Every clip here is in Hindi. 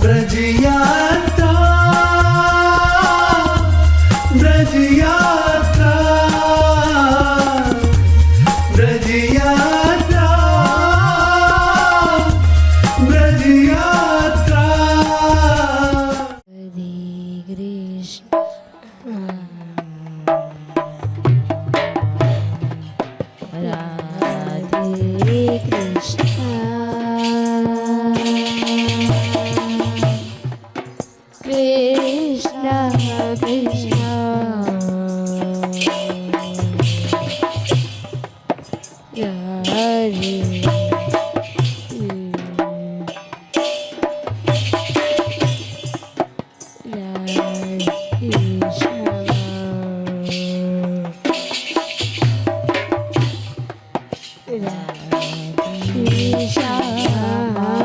ब्रज यात्रा, ब्रज यात्रा, ब्रज यात्रा, ब्रज यात्रा। हरे कृष्ण राधे कृष्ण कृष्ण कृष्ण हरे राधे कृष्ण राधे कृष्ण कृष्ण राधे राधे श्यामा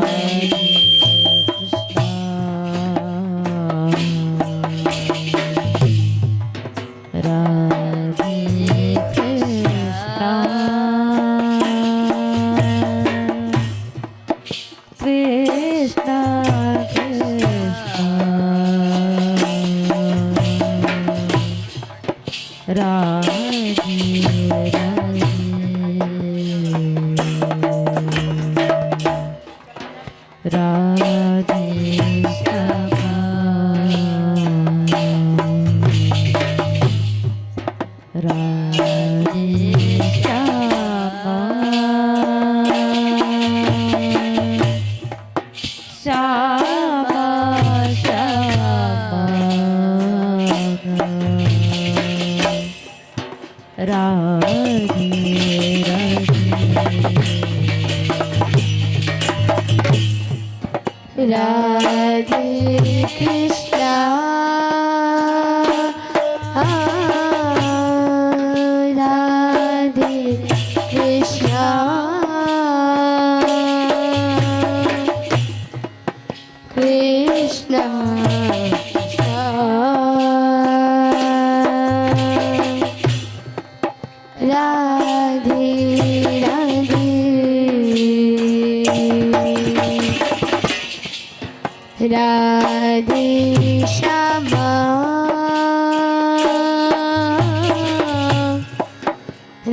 राधे श्यामा श्यामा राधे राधे राधे कृष्ण राधे कृष्ण कृष्ण कृष्ण राधे राधे श्यामा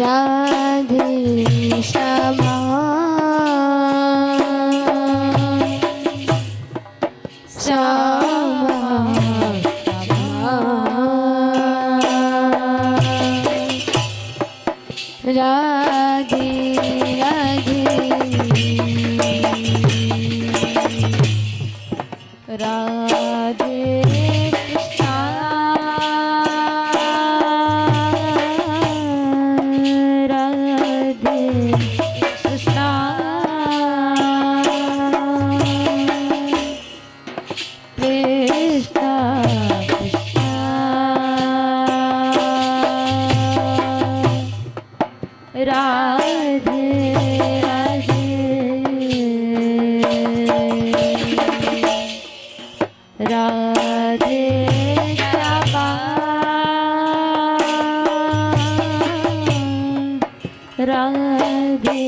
राधे श्यामा श्यामा श्यामा राधे राधे कृष्ण राधे कृष्ण कृष्ण कृष्ण राधे राधे राधे श्यामा राधे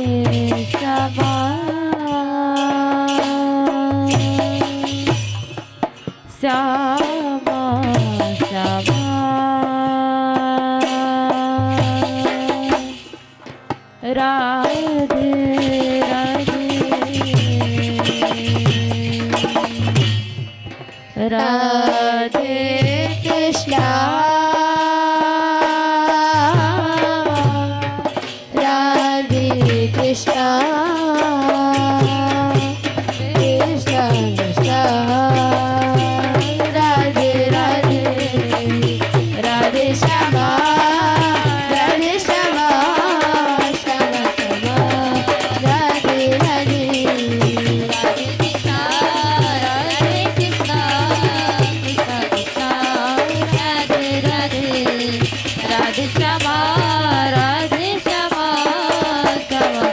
श्यामा श्यामा श्यामा राधे राधे राधे कृष्ण राधे कृष्ण कृष्ण कृष्ण राधे राधे राधे श्यामा राधे श्यामा श्यामा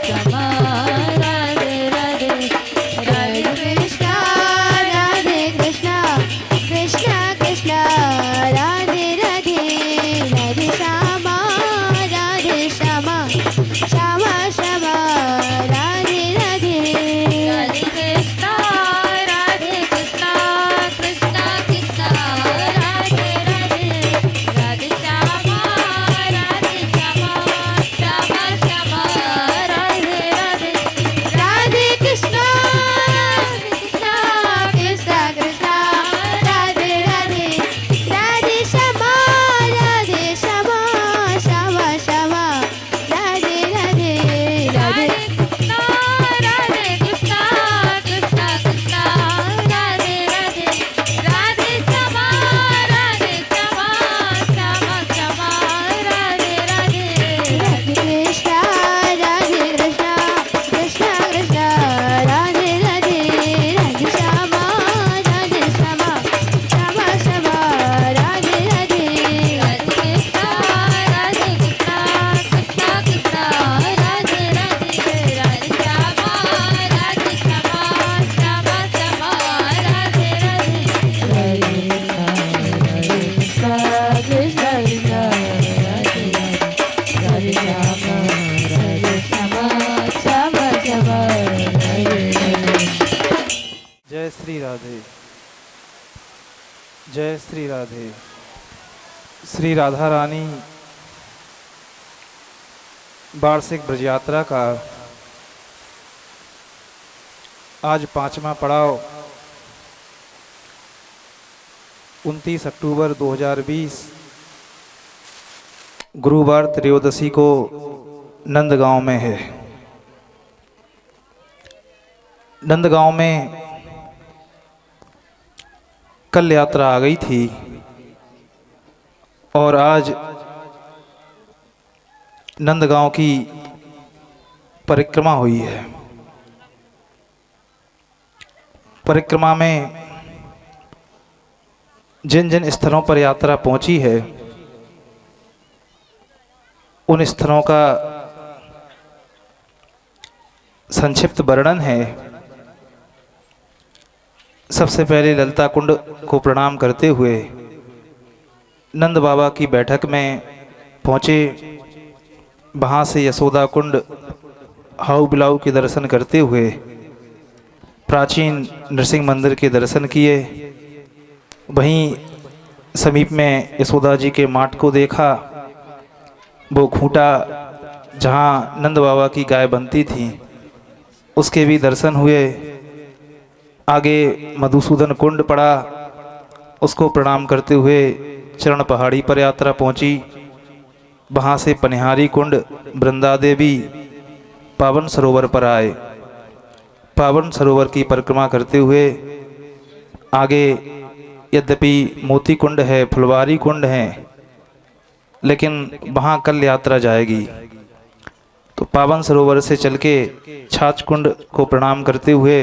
श्री राधे, जय श्री राधे। श्री राधा रानी वार्षिक ब्रज यात्रा का आज 5वां पड़ाव 29 अक्टूबर 2020 गुरुवार त्रयोदशी को नंदगांव में है। नंदगांव में कल यात्रा आ गई थी और आज नंदगांव की परिक्रमा हुई है। परिक्रमा में जिन जिन स्थलों पर यात्रा पहुंची है उन स्थलों का संक्षिप्त वर्णन है। सबसे पहले ललिता कुंड को प्रणाम करते हुए नंद बाबा की बैठक में पहुँचे। वहाँ से यशोदा कुंड हाउ बिलाऊ के दर्शन करते हुए प्राचीन नृसिंह मंदिर के दर्शन किए। वहीं समीप में यशोदा जी के माट को देखा, वो खूंटा जहाँ नंद बाबा की गाय बनती थी उसके भी दर्शन हुए। आगे मधुसूदन कुंड पड़ा, उसको प्रणाम करते हुए चरण पहाड़ी पर यात्रा पहुंची। वहां से पनिहारी कुंड, वृंदा देवी, पावन सरोवर पर आए। पावन सरोवर की परिक्रमा करते हुए आगे यद्यपि मोती कुंड है, फुलवारी कुंड है, लेकिन वहां कल यात्रा जाएगी। तो पावन सरोवर से चल के छाछ कुंड को प्रणाम करते हुए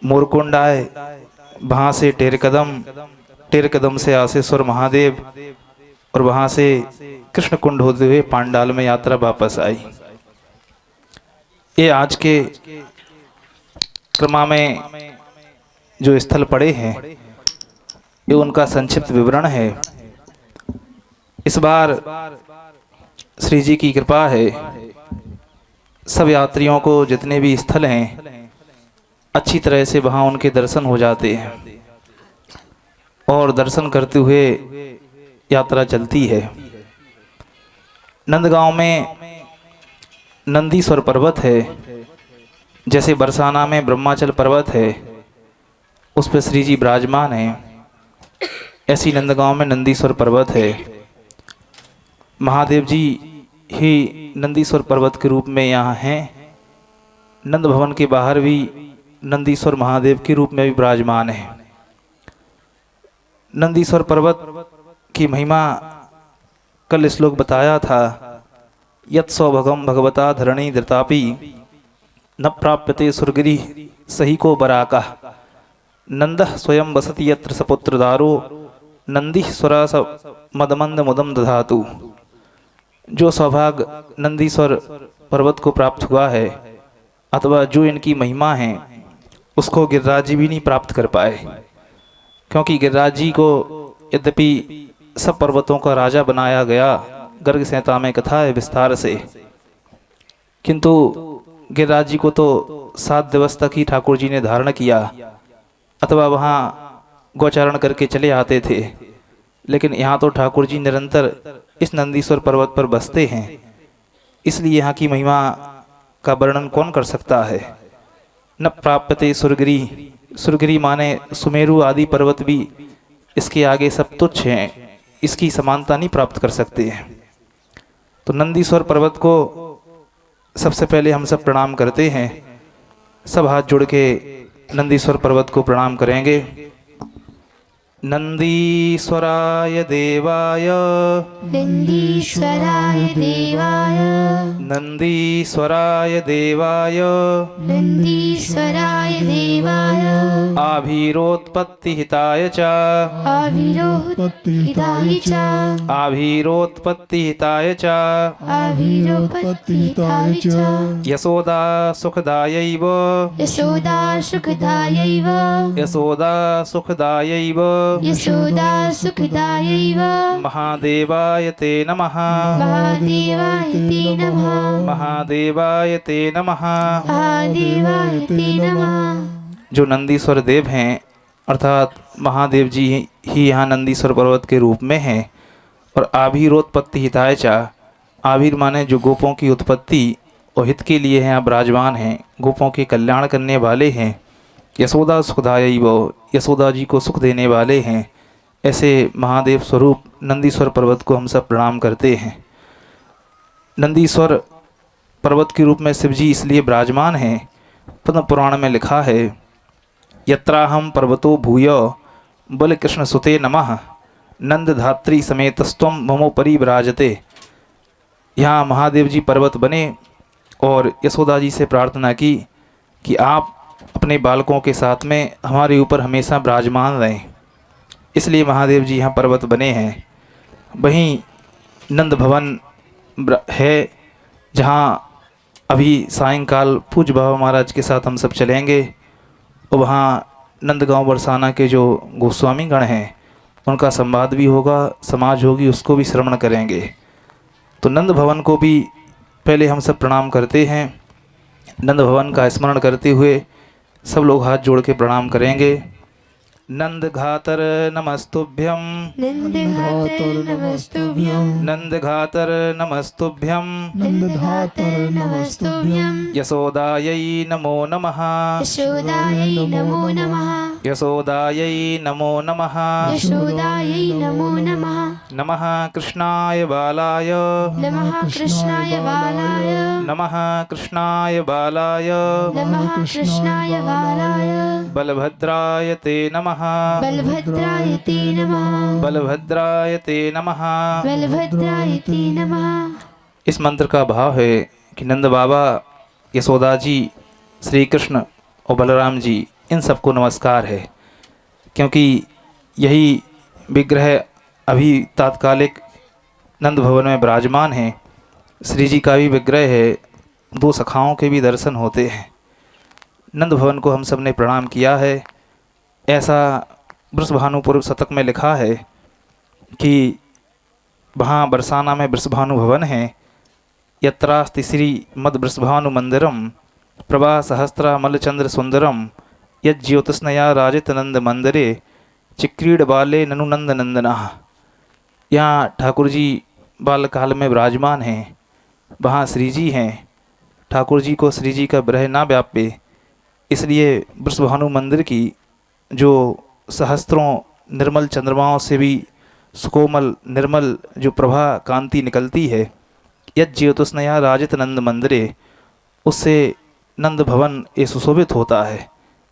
मोरकुंड आए। वहाँ से टेर कदम से आसेश्वर महादेव और वहाँ से कृष्ण कुंड होते हुए पांडाल में यात्रा वापस आई। ये आज के क्रम में जो स्थल पड़े हैं ये उनका संक्षिप्त विवरण है। इस बार श्री जी की कृपा है, सब यात्रियों को जितने भी स्थल हैं अच्छी तरह से वहाँ उनके दर्शन हो जाते हैं और दर्शन करते हुए यात्रा चलती है। नंदगांव में नंदीश्वर पर्वत है, जैसे बरसाना में ब्रह्माचल पर्वत है उस पर श्री जी विराजमान हैं, ऐसी नंदगांव में नंदीश्वर पर्वत है। महादेव जी ही नंदीश्वर पर्वत के रूप में यहाँ हैं। नंद भवन के बाहर भी नंदीश्वर महादेव के रूप में भी विराजमान है। नंदीश्वर पर्वत की महिमा कल श्लोक बताया था, यत् सौभगम भगवता धरणी धृतापि न प्राप्यते सुरगिरि सही को बराका नंदः स्वयं वसति यत्र सपुत्रदारो नंदी स्वरा मदमंद मुदम दधातु। जो सौभाग्य नंदीश्वर पर्वत को प्राप्त हुआ है अथवा जो इनकी महिमा है उसको गिरिराज जी भी नहीं प्राप्त कर पाए, क्योंकि गिरिराज जी को यद्यपि सब पर्वतों का राजा बनाया गया, गर्ग संहिता में कथा है विस्तार से, किंतु गिरिराज जी को तो 7 दिवस तक ही ठाकुर जी ने धारण किया अथवा वहाँ गौचारण करके चले आते थे। लेकिन यहाँ तो ठाकुर जी निरंतर इस नंदीश्वर पर्वत पर बसते हैं, इसलिए यहाँ की महिमा का वर्णन कौन कर सकता है। न प्राप्यते सुरगिरि, सुरगिरि माने सुमेरु आदि पर्वत भी इसके आगे सब तुच्छ हैं, इसकी समानता नहीं प्राप्त कर सकते हैं। तो नंदीश्वर पर्वत को सबसे पहले हम सब प्रणाम करते हैं। सब हाथ जोड़ के नंदीश्वर पर्वत को प्रणाम करेंगे। नंदीश्वराय देवाय, नंदीश्वराय देवाय, नंदीश्वराय देवाय, नंदीश्वराय देवाय, आभिरोत्पत्ति हिताय च, आविरोहिताय च, आभिरोत्पत्ति हिताय च, आविरोपत्तिहिताय च, यशोदा सुखदायैव, यशोदा सुखदायैव, यशोदा सुखदायैव, यशोदा सुखदायैव, महादेवाय ते नमः, महादेवाय ते नमः, महादेवाय ते नमः। महादेवाय ते नमः। जो नंदीश्वर देव हैं अर्थात महादेव जी ही यहाँ नंदीश्वर पर्वत के रूप में हैं। और आभिरोत्पत्ति हिताय चा, आभिर माने जो गोपों की उत्पत्ति और हित के लिए यहाँ विराजमान हैं, गोपों के कल्याण करने वाले हैं। यशोदा सुखदायी वो, यशोदा जी को सुख देने वाले हैं। ऐसे महादेव स्वरूप नंदीश्वर पर्वत को हम सब प्रणाम करते हैं। नंदीश्वर पर्वत के रूप में शिव जी इसलिए विराजमान हैं, पद्म पुराण में लिखा है यत्राहम पर्वतो भूयो बल कृष्ण सुते नमः नंद धात्री समेतस्त्वम ममोपरि विराजते। यहाँ महादेव जी पर्वत बने और यशोदा जी से प्रार्थना की कि आप अपने बालकों के साथ में हमारे ऊपर हमेशा विराजमान रहें, इसलिए महादेव जी यहाँ पर्वत बने हैं। वहीं नंद भवन है जहाँ अभी सायंकाल पूज्य बाबा महाराज के साथ हम सब चलेंगे और वहाँ नंदगांव बरसाना के जो गोस्वामी गण हैं उनका संवाद भी होगा, समाज होगी, उसको भी श्रवण करेंगे। तो नंद भवन को भी पहले हम सब प्रणाम करते हैं। नंद भवन का स्मरण करते हुए सब लोग हाथ जोड़ के प्रणाम करेंगे। नंद घातर नमस्तुभ्यं, नंदघातर नमस्तुभ्यं, नंद घातर नमस्तुभ्यं, नंदघातर नमस्तुभ्यं, यशोदायै नमो नमः, यशोदायै नमो नमः, यशोदायै नमो नमः, यशोदायै नमो नमः, नमः कृष्णाय बालाय, नमः कृष्णाय बालाय, नमः कृष्णाय बालाय, नमः कृष्णाय बालाय, बलभद्राय ते नमः, बलभद्राय ते नमः, बलभद्राय ते नमः। बलभद्राय ते नमः। इस मंत्र का भाव है कि नंद बाबा, यशोदा जी, श्री कृष्ण और बलराम जी इन सबको नमस्कार है, क्योंकि यही विग्रह अभी तात्कालिक नंद भवन में विराजमान हैं। श्री जी का भी विग्रह है, दो सखाओं के भी दर्शन होते हैं। नंद भवन को हम सब ने प्रणाम किया है। ऐसा वृषभानुपुर शतक में लिखा है कि वहाँ बरसाना में वृषभानु भवन है। यत्रास्ति श्री मद वृषभानु मंदिरम प्रभा सहस्रा मलचंद्र सुंदरम यज्योतस्नया राजित नंद मंदिरे चिक्रीड बाले ननु नंद नंदना। यहाँ ठाकुर जी बालकाल में विराजमान हैं, वहाँ श्री जी हैं। ठाकुर जी को श्री जी का विरह ना व्यापे, इसलिए वृषभानु मंदिर की जो सहस्त्रों निर्मल चंद्रमाओं से भी सुकोमल निर्मल जो प्रभा कांति निकलती है, यज्योतस्नया राजित नंद मंदिरे, उससे नंद भवन ये सुशोभित होता है।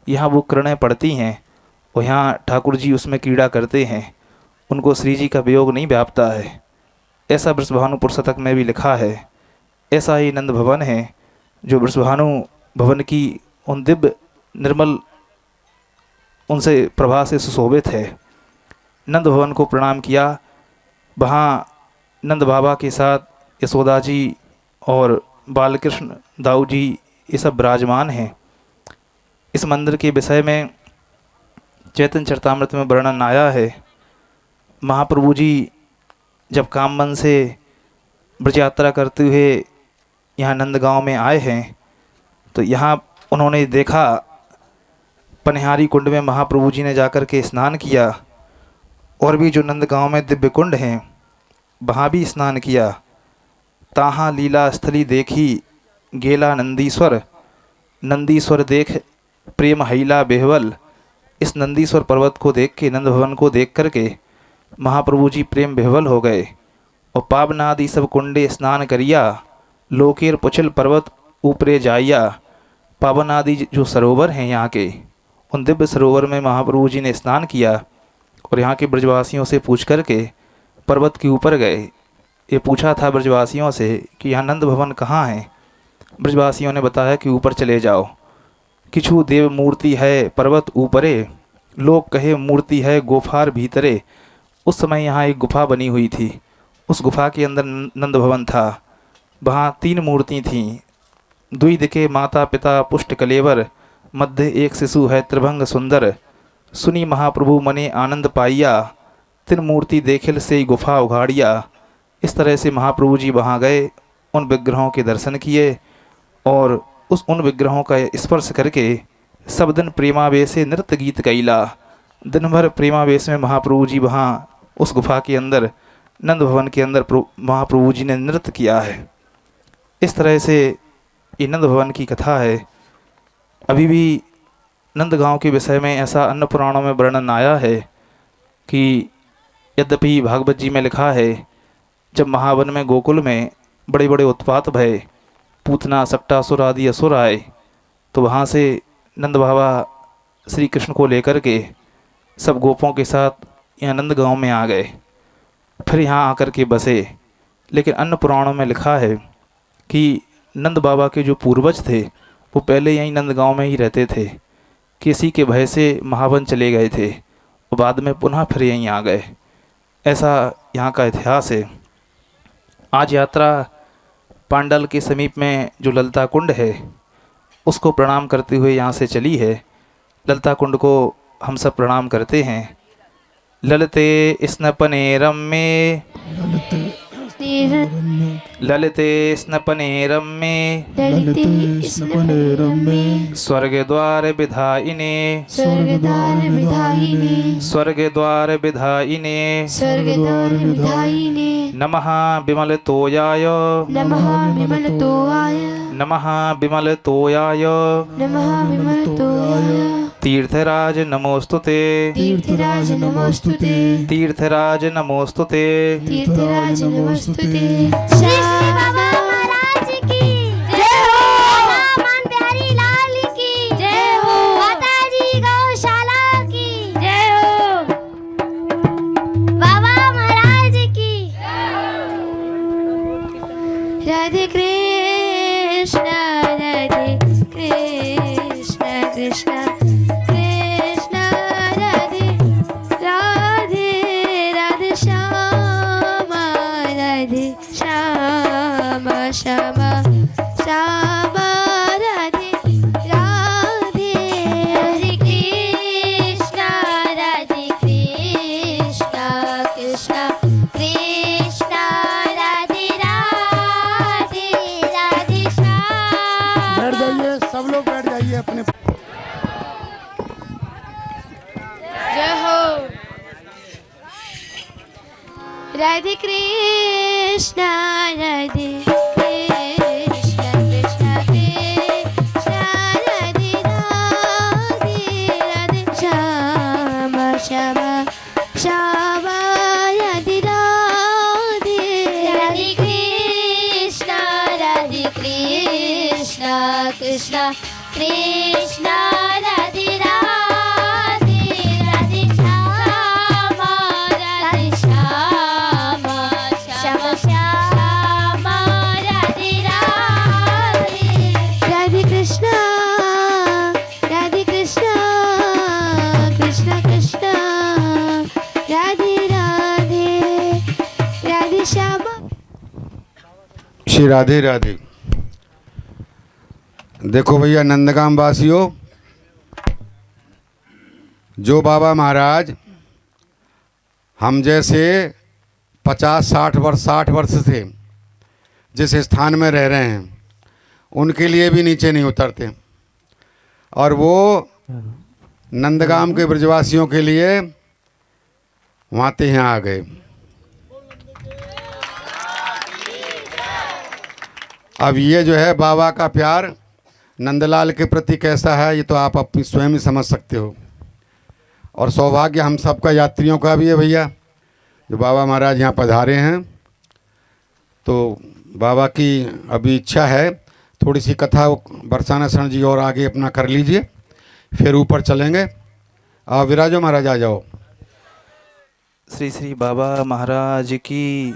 यहाँ वो किरणें पड़ती हैं और यहाँ ठाकुर जी उसमें क्रीड़ा करते हैं, उनको श्री जी का वियोग नहीं व्यापता है। ऐसा वृषभानुपुर शतक में भी लिखा है। ऐसा ही नंद भवन है जो वृषभानु भवन की उन दिव्य निर्मल उनसे प्रभा से सुशोभित है। नंद भवन को प्रणाम किया। वहाँ नंद बाबा के साथ यशोदा जी और बालकृष्ण दाऊ जी ये सब विराजमान हैं। इस मंदिर के विषय में चैतन्य चरितामृत में वर्णन आया है। महाप्रभु जी जब कामवन से ब्रज यात्रा करते हुए यहाँ नंदगांव में आए हैं तो यहाँ उन्होंने देखा पनिहारी कुंड में महाप्रभु जी ने जाकर के स्नान किया, और भी जो नंदगांव में दिव्य कुंड हैं वहाँ भी स्नान किया। ताहाँ लीला स्थली देखी गेला नंदीश्वर, नंदीश्वर देख प्रेम हैला बेहवल। इस नंदीश्वर पर्वत को देख के, नंद भवन को देख करके महाप्रभु जी प्रेम बेहवल हो गए। और पावनादि सब कुंडे स्नान करिया, लोकेर पुछल पर्वत ऊपरे जाइया। पावनादि जो सरोवर हैं यहाँ के, उन दिव्य सरोवर में महाप्रभु जी ने स्नान किया और यहाँ के ब्रजवासियों से पूछ करके पर्वत के ऊपर गए। ये पूछा था ब्रजवासियों से कि यहाँ नंद भवन कहाँ है। ब्रजवासियों ने बताया कि ऊपर चले जाओ। किछु देव मूर्ति है पर्वत ऊपरे, लोग कहे मूर्ति है गुफार भीतरे। उस समय यहाँ एक गुफा बनी हुई थी, उस गुफा के अंदर नंद भवन था। वहाँ 3 मूर्ति थीं। दुई दिखे माता पिता पुष्ट कलेवर, मध्य एक शिशु है त्रिभंग सुंदर। सुनी महाप्रभु मने आनंद पाइया, तिन मूर्ति देखिल से गुफा उघाड़िया। इस तरह से महाप्रभु जी वहाँ गए, उन विग्रहों के दर्शन किए और उन विग्रहों का स्पर्श करके सब दिन प्रेमावेशे नृत्य गीत गैला। दिन भर प्रेमावेश में महाप्रभु जी वहाँ उस गुफा के अंदर नंद भवन के अंदर महाप्रभु जी ने नृत्य किया है। इस तरह से ये नंद भवन की कथा है। अभी भी नंदगांव के विषय में ऐसा अन्य पुराणों में वर्णन आया है कि यद्यपि भागवत जी में लिखा है, जब महावन में गोकुल में बड़े बड़े उत्पात भय, पूतना सक्टासुर आदि असुर आए, तो वहाँ से नंद बाबा श्री कृष्ण को लेकर के सब गोपों के साथ यहाँ नंदगांव में आ गए, फिर यहाँ आकर के बसे। लेकिन अन्य पुराणों में लिखा है कि नंद बाबा के जो पूर्वज थे वो पहले यहीं नंदगांव में ही रहते थे, किसी के भय से महावन चले गए थे और बाद में पुनः फिर यहीं आ गए। ऐसा यहाँ का इतिहास है। आज यात्रा पांडल के समीप में जो ललिता कुंड है उसको प्रणाम करते हुए यहाँ से चली है। ललिता कुंड को हम सब प्रणाम करते हैं। ललिते स्नपने रम्मे, ललिते स्नपने रम्मे, ललिते स्नपने रम्ये, स्वर्ग द्वार विधायिने, स्वर्गद्वार विधायिने, स्वर्ग द्वार विधायिने, स्वर्गद्वार विधायिने, नमः विमल तोयाय, नमः विमलतोयाय, नमः विमल तोयाय, नमः विमलतोयाय, तीर्थराज नमोस्तुते, तीर्थराज नमोस्तुते, तीर्थराज नमोस्तुते। तीर्थराज नमोस्तुते। श्री श्री बाबा महाराज की जय हो। मान प्यारी लाल की जय हो। माता जी गौशाला की जय हो। बाबा महाराज की राधे कृष्ण राधे कृष्ण कृष्ण कृष्ण राधे राधे राधे श्याम राधे श्याम श्याम श्याम राधे राधे हरे कृष्णा राधे कृष्णा कृष्णा कृष्णा राधे राधे राधे श्याम। बैठ जाइए, सब लोग बैठ जाइए अपने। जय हो। राधे कृष्ण राधे कृष्ण कृष्ण कृष्ण राधे राधे राधे श्याम श्याम श्याम राधे राधे राधे कृष्णा राधे कृष्णा कृष्णा कृष्णा राधे राधे राधे श्याम राधे श्याम श्याम श्याम राधे राधे। राधे कृष्ण कृष्ण कृष्ण राधे राधे राधे श्याम। श्री राधे राधे। देखो भैया नंदगाम वासियों, जो बाबा महाराज हम जैसे 50-60 वर्ष से जिस स्थान में रह रहे हैं उनके लिए भी नीचे नहीं उतरते, और वो नंदगाम के ब्रजवासियों के लिए वहाँ ते यहाँ आ गए। अब ये जो है बाबा का प्यार नंदलाल के प्रति कैसा है ये तो आप अपनी स्वयं ही समझ सकते हो। और सौभाग्य हम सबका यात्रियों का भी है भैया, जो बाबा महाराज यहाँ पधारे हैं। तो बाबा की अभी इच्छा है थोड़ी सी कथा बरसाना शरण जी और आगे अपना कर लीजिए, फिर ऊपर चलेंगे। आप विराजो महाराज, आ जाओ। श्री श्री बाबा महाराज की।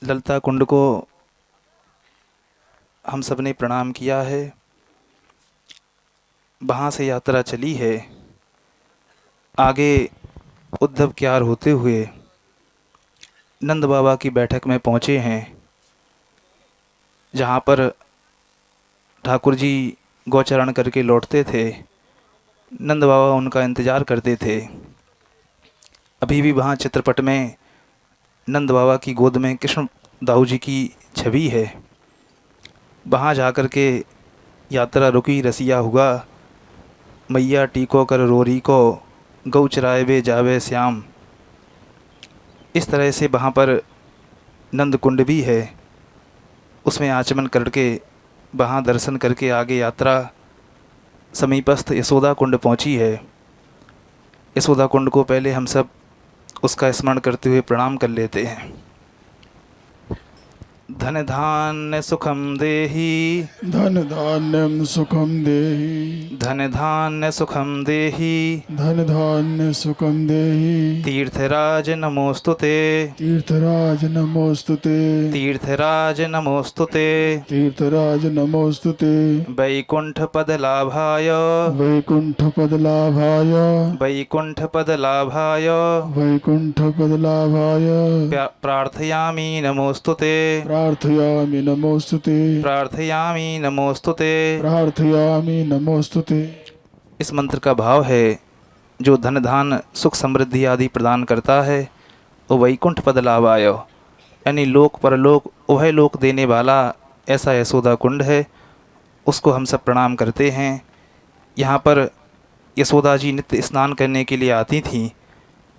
ललिता कुंड को हम सब ने प्रणाम किया है। वहाँ से यात्रा चली है। आगे उद्धव क्यार होते हुए नंद बाबा की बैठक में पहुँचे हैं, जहाँ पर ठाकुर जी गौचरण करके लौटते थे। नंद बाबा उनका इंतज़ार करते थे। अभी भी वहाँ चित्रपट में नंद बाबा की गोद में कृष्ण दाऊ जी की छवि है। वहाँ जाकर के यात्रा रुकी रसिया हुआ, मैया टीको कर रोरी को, गौ चराए वे जावे श्याम। इस तरह से वहाँ पर नंद कुंड भी है, उसमें आचमन करके वहाँ दर्शन करके आगे यात्रा समीपस्थ यशोदा कुंड पहुँची है। यशोदा कुंड को पहले हम सब उसका स्मरण करते हुए प्रणाम कर लेते हैं। धन धान्य सुखम देहि, धन धान्यम सुखम देहि, धन धान्य सुखम देहि, धन धान्य सुखम देहि। तीर्थराज नमोस्तुते, तीर्थराज नमोस्तुते, तीर्थराज नमोस्तुते, तीर्थराज नमोस्तुते। वैकुंठ पद लाभाय, वैकुंठ पद लाभाय, वैकुंठ पद लाभाय, वैकुंठ पद लाभाय। प्रार्थयामि नमोस्तुते, प्रार्थयामि नमोस्तुते, प्रार्थयामि नमोस्तुते। प्रार्थयामि नमोस्तुते। इस मंत्र का भाव है, जो धन धान सुख समृद्धि आदि प्रदान करता है वो वैकुंठ पद लाभाय, यानी लोक परलोक उभय लोक देने वाला ऐसा यशोदा कुंड है, उसको हम सब प्रणाम करते हैं। यहाँ पर यशोदा जी नित्य स्नान करने के लिए आती थीं।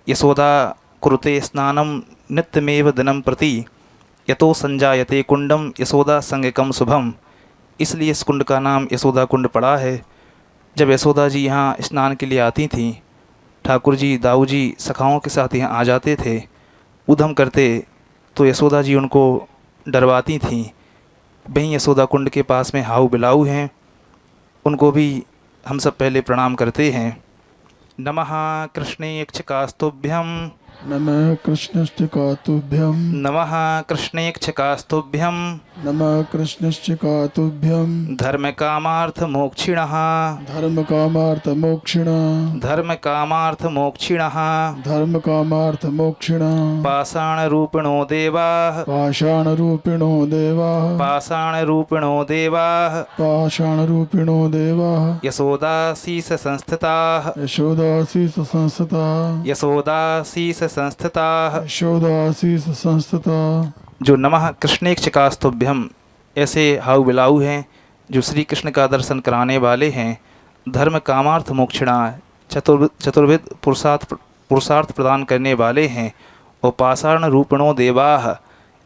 यशोदा कुरुते स्नानम नित्यमेव दिनं प्रति, यतो संजायते कुंडम यशोदा संगकम शुभम। इसलिए इस कुंड का नाम यशोदा कुंड पड़ा है। जब यशोदा जी यहाँ स्नान के लिए आती थीं, ठाकुर जी दाऊ जी सखाओं के साथ यहाँ आ जाते थे, उधम करते तो यशोदा जी उनको डरवाती थीं। वहीं यशोदा कुंड के पास में हाउ बिलाऊ हैं, उनको भी हम सब पहले प्रणाम करते हैं। नमः कृष्णेक्षकास्तुभ्यं, नमः कृष्णश्चिकातुभ्यं, नमः कृष्णेक्षकास्तुभ्यं, नमः कृष्णश्चिकातुभ्यं। धर्म कामार्थ मोक्षिणः, धर्म कामार्थ मोक्षिणः, धर्म कामार्थ मोक्षिणः, धर्म कामार्थ मोक्षिणः। पाषाण रूपिणो देवाः, पाषाण रूपिणो देवाः, पाषाण रूपिणो देवाः, पाषाण रूपिणो देवाः। यशोदासीस संस्थिताः, यशोदासीस संस्थिता, यशोदासीस संस्थिताः। यशोदासीस संस्थिता। जो नमः कृष्णेक्षकास्तुभ्यम ऐसे हाउ बिलाऊ हैं, जो श्री कृष्ण का दर्शन कराने वाले हैं। धर्म कामार्थ मोक्षिणा, चतुर्विध पुरुषार्थ प्रदान करने वाले हैं। और पाषाण रूपिणो देवाः,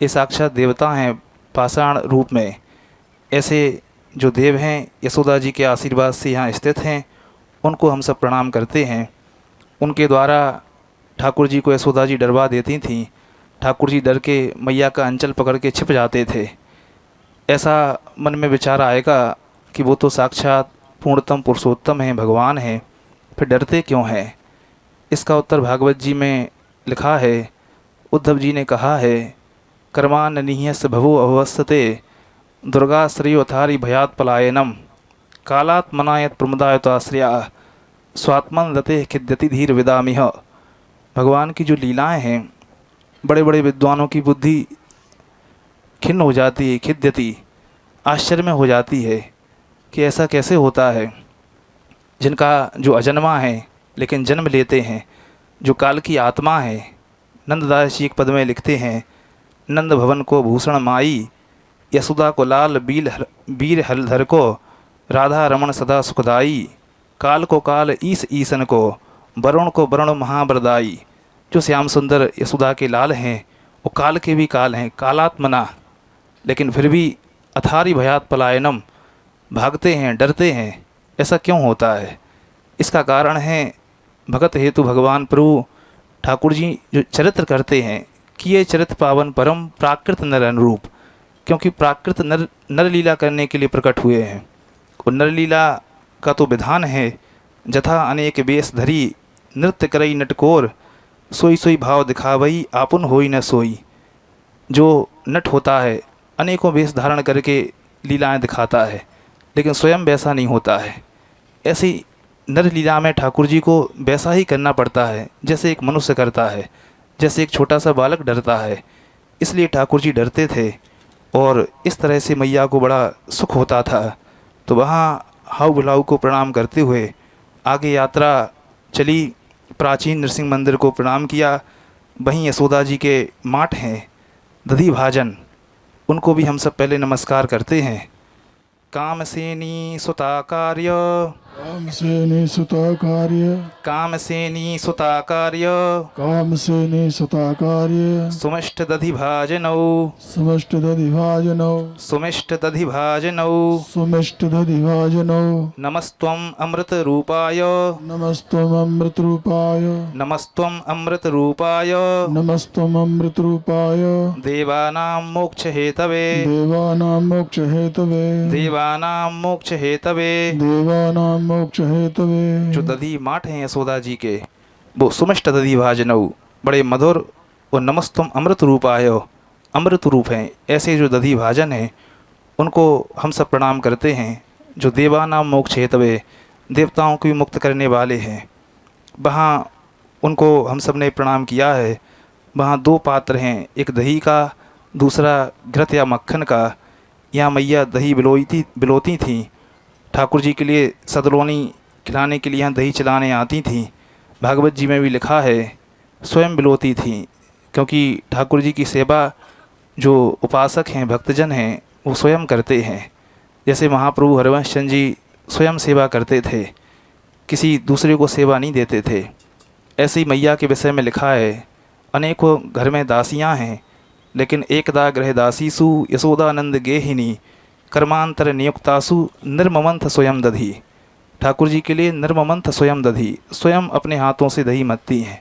ये साक्षात देवता हैं पाषाण रूप में। ऐसे जो देव हैं यशोदा जी के आशीर्वाद से यहाँ स्थित हैं, उनको हम सब प्रणाम करते हैं। उनके द्वारा ठाकुर जी को यशोदा जी डरवा देती थीं। ठाकुर जी डर के मैया का अंचल पकड़ के छिप जाते थे। ऐसा मन में विचार आएगा कि वो तो साक्षात पूर्णतम पुरुषोत्तम हैं, भगवान हैं, फिर डरते क्यों हैं। इसका उत्तर भागवत जी में लिखा है। उद्धव जी ने कहा है, कर्मान्निह्यस्य भवो अवस्थते, दुर्गा श्रेयोथारी भयात पलायनम, कालात् मनायत प्रमुदायताश्रया, स्वात्मन रते खिद्यति धीर विदामिह। भगवान की जो लीलाएं हैं, बड़े बड़े विद्वानों की बुद्धि खिन्न हो जाती है, खिद्यति, आश्चर्य में हो जाती है कि ऐसा कैसे होता है। जिनका जो अजन्मा है लेकिन जन्म लेते हैं, जो काल की आत्मा है। नंददास जी एक पद में लिखते हैं, नंद भवन को भूषण माई, यशोदा को लाल बीर हलधर को, राधा रमण सदा सुखदाई, काल को काल ईस ईसन को, वरुण को वरुण महावरदाई। जो श्याम सुंदर यशोदा के लाल हैं, वो काल के भी काल हैं, कालात्मना, लेकिन फिर भी अथारी भयात पलायनम, भागते हैं, डरते हैं। ऐसा क्यों होता है? इसका कारण है भगत हेतु भगवान प्रभु ठाकुर जी जो चरित्र करते हैं कि ये चरित्र पावन परम प्राकृत नर अनुरूप, क्योंकि प्राकृत नर लीला करने के लिए प्रकट हुए हैं। और नर लीला का तो विधान है, जथा अनेक वेश धरी नृत्य करई नटकोर, सोई सोई भाव दिखावई आपुन होई न सोई। जो नट होता है अनेकों वेश धारण करके लीलाएं दिखाता है, लेकिन स्वयं वैसा नहीं होता है। ऐसी नर लीला में ठाकुर जी को वैसा ही करना पड़ता है जैसे एक मनुष्य करता है, जैसे एक छोटा सा बालक डरता है। इसलिए ठाकुर जी डरते थे और इस तरह से मैया को बड़ा सुख होता था। तो वहाँ हाउ बुलाऊ को प्रणाम करते हुए आगे यात्रा चली। प्राचीन नृसिंह मंदिर को प्रणाम किया। वहीं यशोदा जी के माठ हैं दधी भाजन, उनको भी हम सब पहले नमस्कार करते हैं। कामसेनी सुताकार्य कामसेनी सुताकार्य कामसेनी सुताकार्य कामसेनी सुताकार्य सुमिष्ट दधिभाजनौ समष्ट दधिभाजनौ सुमिष्ट दधिभाजनौ सुमिष्ट दधिभाजनौ नमस्त्वम् अमृतरूपाय नमस्त्वम् अमृतरूपाय नमस्त्वम् अमृतरूपाय नमस्त्वम् अमृतरूपाय देवानां मोक्षहेतवे देवानां मोक्षहेतवे देवानां मोक्षहेतवे। देवानां मोक्षहेतवे। जो दधी माठ हैं यशोदा जी के, वो सुमिष्ट दधी भाजनऊ, बड़े मधुर, और नमस्तुम अमृत रूपाय, अमृत रूप हैं। ऐसे जो दधी भाजन हैं उनको हम सब प्रणाम करते हैं। जो देवानाम मोक्ष हेतवे, देवताओं को भी मुक्त करने वाले हैं, वहाँ उनको हम सब ने प्रणाम किया है। वहाँ दो पात्र हैं, एक दही का, दूसरा घृत या मक्खन का। यहाँ मैया दही बिलोती थीं, ठाकुर जी के लिए सदलोनी खिलाने के लिए यहाँ दही चलाने आती थीं। भागवत जी में भी लिखा है स्वयं बिलोती थीं, क्योंकि ठाकुर जी की सेवा जो उपासक हैं, भक्तजन हैं, वो स्वयं करते हैं। जैसे महाप्रभु हरिवंश चंद्र जी स्वयं सेवा करते थे, किसी दूसरे को सेवा नहीं देते थे। ऐसे ही मैया के विषय में लिखा है, अनेकों घर में दासियां हैं, लेकिन एकदा गृह दासीसु यशोदानंद गेहिनी कर्मांतर नियुक्तासु निर्ममंथ स्वयं दधी। ठाकुर जी के लिए निर्ममंथ स्वयं दधी, स्वयं अपने हाथों से दही मथती हैं।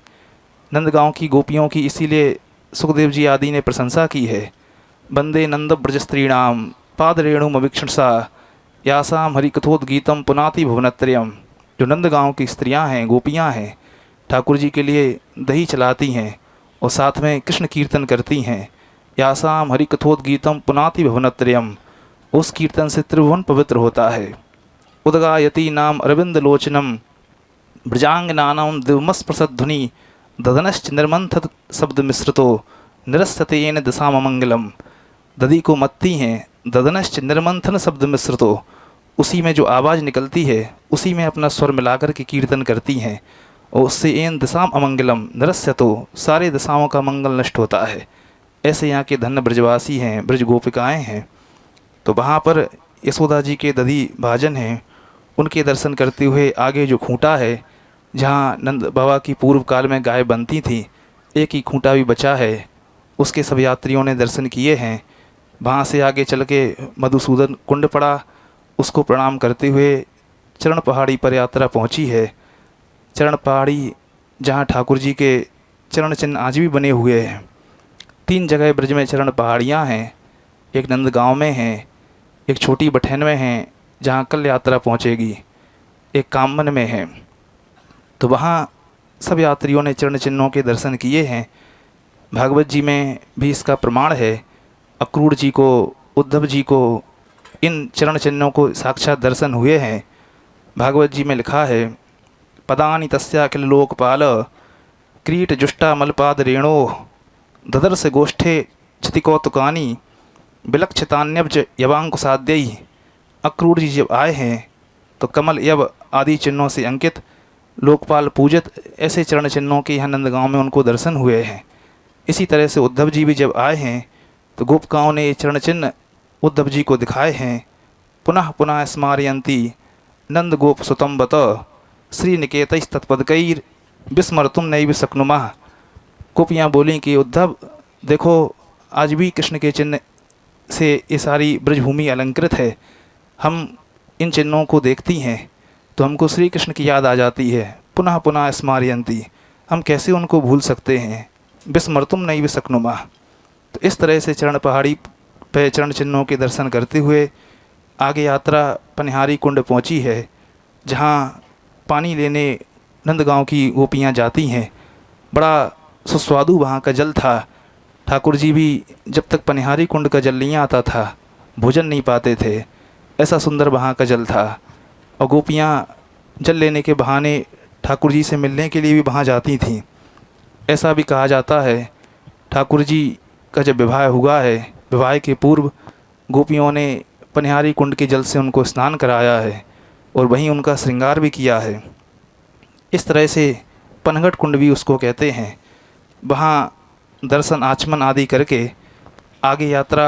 नंदगांव की गोपियों की इसीलिए सुखदेव जी आदि ने प्रशंसा की है। वंदे नंद ब्रज स्त्रीणाम पाद रेणुमवीक्षणसा यासाम हरिकथोद्गीतम पुनाति भुवनत्रयम। जो नंदगांव की स्त्रियां हैं, गोपियां हैं, ठाकुर जी के लिए दही चलाती हैं और साथ में कृष्ण कीर्तन करती हैं। यासाम हरिकथोद्गीतम पुनाति भुवनत्रयम, उस कीर्तन से त्रिभुवन पवित्र होता है। उदगायती नाम अरविंद लोचनम ब्रजांगनानाम दिवमस्प्रसध्वनि ददनश्च निर्मंथ शब्द मिश्रितो निरस्ततेन दशामंगलम। दधी को मत्ती हैं, ददनश्च निर्मंथन शब्द मिश्रितो, उसी में जो आवाज़ निकलती है उसी में अपना स्वर मिलाकर के कीर्तन करती हैं, और उससे एन दशाम अमंगलम निरस्यतो, सारे दशाओं का मंगल नष्ट होता है। ऐसे यहाँ के धन्य ब्रजवासी हैं, ब्रज गोपिकाएँ हैं। तो वहाँ पर यशोदा जी के दधी भाजन हैं, उनके दर्शन करते हुए आगे जो खूंटा है, जहाँ नंद बाबा की पूर्व काल में गाय बनती थी, एक ही खूंटा भी बचा है, उसके सब यात्रियों ने दर्शन किए हैं। वहाँ से आगे चल के मधुसूदन कुंड पड़ा, उसको प्रणाम करते हुए चरण पहाड़ी पर यात्रा पहुँची है। चरण पहाड़ी जहाँ ठाकुर जी के चरण चिन्ह आज भी बने हुए हैं। 3 जगह ब्रज में चरण पहाड़ियाँ हैं, एक नंदगांव में है, एक छोटी बठैन में है जहाँ कल यात्रा पहुँचेगी, एक कामन में है। तो वहाँ सब यात्रियों ने चरण चिन्हों के दर्शन किए हैं। भागवत जी में भी इसका प्रमाण है। अक्रूर जी को, उद्धव जी को इन चरण चिन्हों को साक्षात दर्शन हुए हैं। भागवत जी में लिखा है, पदानि तस्याखिल लोकपाल क्रीट जुष्टा मलपाद रेणो ददर्श गोष्ठे क्षतिकौतुकानी विलक्षितान्यब्ज यवांकुशाद्यई। अक्रूर जी जब आए हैं तो कमल यव आदि चिन्हों से अंकित लोकपाल पूजित ऐसे चरण चिन्हों के यहाँ नंदगांव में उनको दर्शन हुए हैं। इसी तरह से उद्धव जी भी जब आए हैं तो गोपिकाओं ने ये चरण चिन्ह उद्धव जी को दिखाए हैं। पुनः पुनः स्मारयन्ती नंद गोप सुतम बत श्री निकेतस्तत्पदकैर विस्मर्तुम नैव शक्नुमः। गोपियाँ बोली कि उद्धव देखो, आज भी कृष्ण के चिन्ह से ये सारी ब्रजभूमि अलंकृत है। हम इन चिन्हों को देखती हैं तो हमको श्री कृष्ण की याद आ जाती है। पुनः पुनः स्मारयन्ती, हम कैसे उनको भूल सकते हैं। विस्मर्तुम नैव शक्नुमः। तो इस तरह से चरण पहाड़ी पे चरण चिन्हों के दर्शन करते हुए आगे यात्रा पनिहारी कुंड पहुंची है, जहां पानी लेने नंदगांव की गोपियां जाती हैं। बड़ा सुस्वादु वहाँ का जल था। ठाकुर जी भी जब तक पनिहारी कुंड का जल नहीं आता था भोजन नहीं पाते थे, ऐसा सुंदर वहाँ का जल था। और गोपियाँ जल लेने के बहाने ठाकुर जी से मिलने के लिए भी वहाँ जाती थीं। ऐसा भी कहा जाता है ठाकुर जी का जब विवाह हुआ है, विवाह के पूर्व गोपियों ने पनिहारी कुंड के जल से उनको स्नान कराया है और वहीं उनका श्रृंगार भी किया है। इस तरह से पनघट कुंड भी उसको कहते हैं। वहाँ दर्शन आचमन आदि करके आगे यात्रा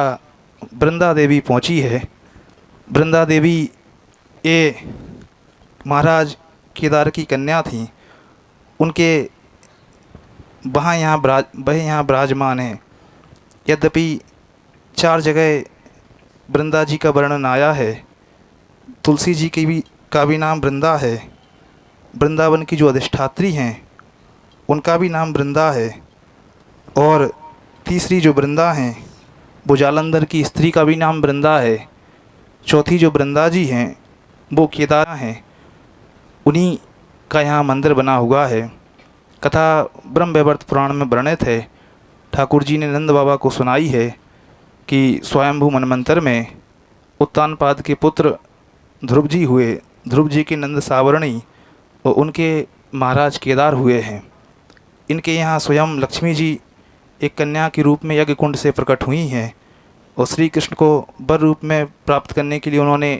वृंदा देवी पहुँची है। वृंदा देवी ये महाराज केदार की कन्या थी। उनके वह यहाँ विराजमान हैं। यद्यपि 4 जगह वृंदा जी का वर्णन आया है। तुलसी जी का भी नाम वृंदा है। वृंदावन की जो अधिष्ठात्री हैं उनका भी नाम वृंदा है। और तीसरी जो वृंदा हैं वो जालंधर की स्त्री का भी नाम वृंदा है। चौथी जो वृंदा जी हैं वो केदार हैं। उन्हीं का यहाँ मंदिर बना हुआ है। कथा ब्रह्म वैवर्त पुराण में वर्णित है। ठाकुर जी ने नंद बाबा को सुनाई है कि स्वयंभू मनमंत्र में उत्तानपाद के पुत्र ध्रुव जी हुए। ध्रुव जी के नंद सावरणी और उनके महाराज केदार हुए हैं। इनके यहाँ स्वयं लक्ष्मी जी एक कन्या के रूप में यज्ञ कुंड से प्रकट हुई हैं और श्री कृष्ण को वर रूप में प्राप्त करने के लिए उन्होंने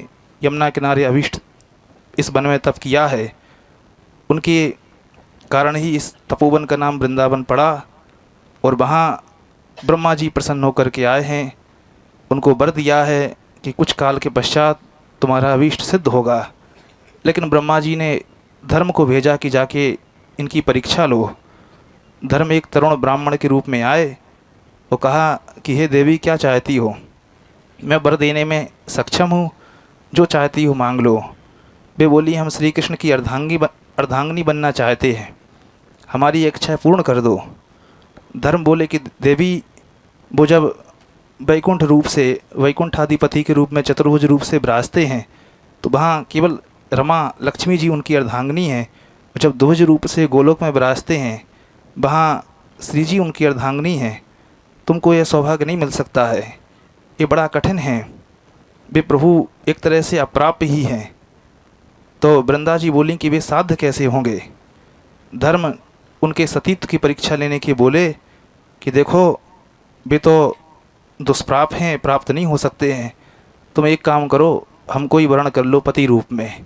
यमुना किनारे अभीष्ट इस वन में तप किया है। उनके कारण ही इस तपोवन का नाम वृंदावन पड़ा। और वहाँ ब्रह्मा जी प्रसन्न होकर के आए हैं। उनको वर दिया है कि कुछ काल के पश्चात तुम्हारा अभीष्ट सिद्ध होगा। लेकिन ब्रह्मा जी ने धर्म को भेजा कि जाके इनकी परीक्षा लो। धर्म एक तरुण ब्राह्मण के रूप में आए और कहा कि हे देवी क्या चाहती हो, मैं वर देने में सक्षम हूँ, जो चाहती हो मांग लो। वे बोली हम श्री कृष्ण की अर्धांगिनी बनना चाहते हैं, हमारी इच्छा पूर्ण कर दो। धर्म बोले कि देवी वो जब वैकुंठ रूप से वैकुंठाधिपति के रूप में चतुर्भुज रूप से विराजते हैं तो वहाँ केवल रमा लक्ष्मी जी उनकी अर्धांगिनी हैं। जब ध्वज रूप से गोलोक में विराजते हैं वहाँ श्री जी उनकी अर्धांगिनी हैं। तुमको यह सौभाग्य नहीं मिल सकता है, ये बड़ा कठिन है। वे प्रभु एक तरह से अप्राप्य ही हैं। तो वृंदा जी बोली कि वे साध्य कैसे होंगे। धर्म उनके सतीत्व की परीक्षा लेने के बोले कि देखो वे तो दुष्प्राप हैं, प्राप्त नहीं हो सकते हैं। तुम एक काम करो, हमको ही वर्ण कर लो पति रूप में।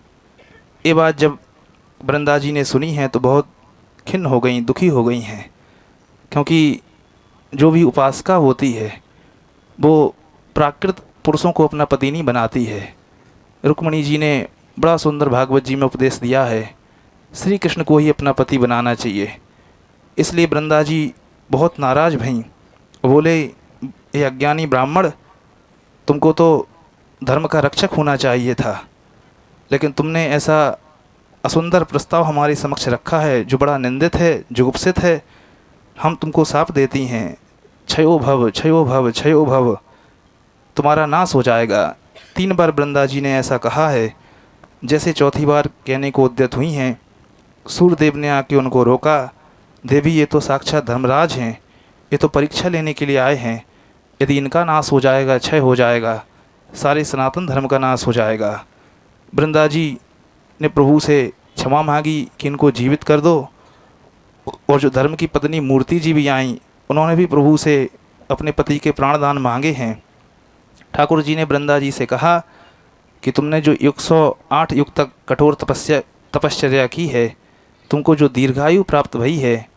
ये बात जब वृंदा जी ने सुनी है तो बहुत खिन्न हो गई, दुखी हो गई हैं। क्योंकि जो भी उपासका होती है वो प्राकृत पुरुषों को अपना पति नहीं बनाती है। रुक्मिणी जी ने बड़ा सुंदर भागवत जी में उपदेश दिया है, श्री कृष्ण को ही अपना पति बनाना चाहिए। इसलिए वृंदा जी बहुत नाराज़ भईं। बोले ये अज्ञानी ब्राह्मण, तुमको तो धर्म का रक्षक होना चाहिए था, लेकिन तुमने ऐसा असुंदर प्रस्ताव हमारे समक्ष रखा है जो बड़ा निंदित है, जुगुप्सित है। हम तुमको साप देती हैं, क्षयो भव क्षयो भव क्षयो भव, तुम्हारा नाश हो जाएगा। 3 बार वृंदा जी ने ऐसा कहा है। जैसे चौथी बार कहने को उद्यत हुई हैं, सूर्यदेव ने आके उनको रोका। देवी ये तो साक्षात धर्मराज हैं, ये तो परीक्षा लेने के लिए आए हैं। यदि इनका नाश हो जाएगा, क्षय हो जाएगा, सारे सनातन धर्म का नाश हो जाएगा। वृंदा जी ने प्रभु से क्षमा मांगी कि इनको जीवित कर दो। और जो धर्म की पत्नी मूर्ति जी भी आईं, उन्होंने भी प्रभु से अपने पति के प्राणदान मांगे हैं। ठाकुर जी ने वृंदा जी से कहा कि तुमने जो 108 युग तक कठोर तपश्चर्या की है, तुमको जो दीर्घायु प्राप्त भई है,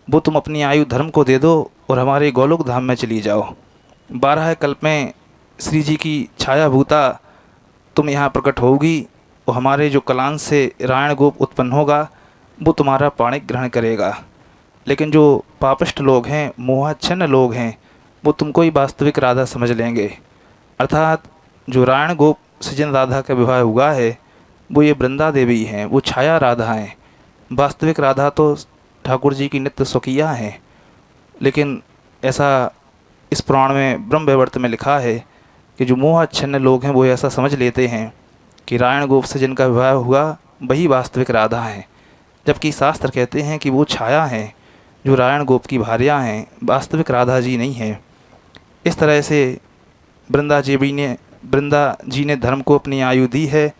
वो तुम अपनी आयु धर्म को दे दो और हमारे गोलोक धाम में चली जाओ। 12 कल्प में श्री जी की छाया भूता तुम यहाँ प्रकट होगी और हमारे जो कलांश से रायण गोप उत्पन्न होगा वो तुम्हारा पाणिक ग्रहण करेगा। लेकिन जो पापिष्ट लोग हैं, मोहाच्छन्न लोग हैं, वो तुमको ही वास्तविक राधा समझ लेंगे। अर्थात जो रायण गोप से जिन राधा का विवाह हुआ है वो ये वृंदा देवी हैं, वो छाया राधा हैं। वास्तविक राधा तो ठाकुर जी की नित्य स्वकीया हैं। लेकिन ऐसा इस पुराण में ब्रह्म वैवर्त में लिखा है कि जो मोहाच्छन्न लोग हैं वो ऐसा समझ लेते हैं कि रायण गोप से जिनका विवाह हुआ वही वास्तविक राधा हैं, जबकि शास्त्र कहते हैं कि वो छाया हैं, जो रायण गोप की भार्या हैं, वास्तविक राधा जी नहीं हैं। इस तरह से वृंदा जी ने धर्म को अपनी आयु दी है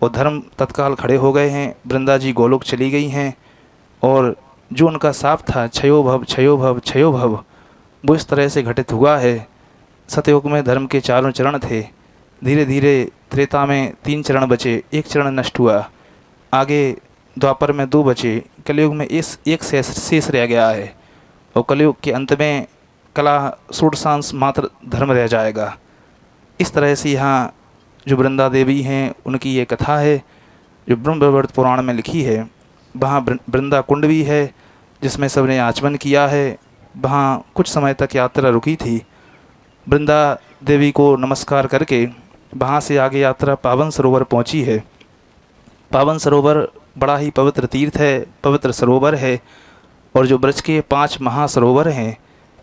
और धर्म तत्काल खड़े हो गए हैं। वृंदा जी गोलोक चली गई हैं और जो उनका साप था क्षयो भव क्षयो भव क्षयो भव, वो इस तरह से घटित हुआ है। सतयुग में धर्म के 4 चरण थे, धीरे धीरे त्रेता में 3 चरण बचे, 1 चरण नष्ट हुआ, आगे द्वापर में 2 बचे, कलयुग में एक शेष रह गया है और कलयुग के अंत में कला षोडशांश मात्र धर्म रह जाएगा। इस तरह से यहाँ जो वृंदा देवी हैं उनकी ये कथा है जो ब्रह्मवैवर्त पुराण में लिखी है। वहाँ वृंदा कुंड भी है जिसमें सबने आचमन किया है। वहाँ कुछ समय तक यात्रा रुकी थी। वृंदा देवी को नमस्कार करके वहाँ से आगे यात्रा पावन सरोवर पहुँची है। पावन सरोवर बड़ा ही पवित्र तीर्थ है, पवित्र सरोवर है। और जो ब्रज के 5 महासरोवर हैं,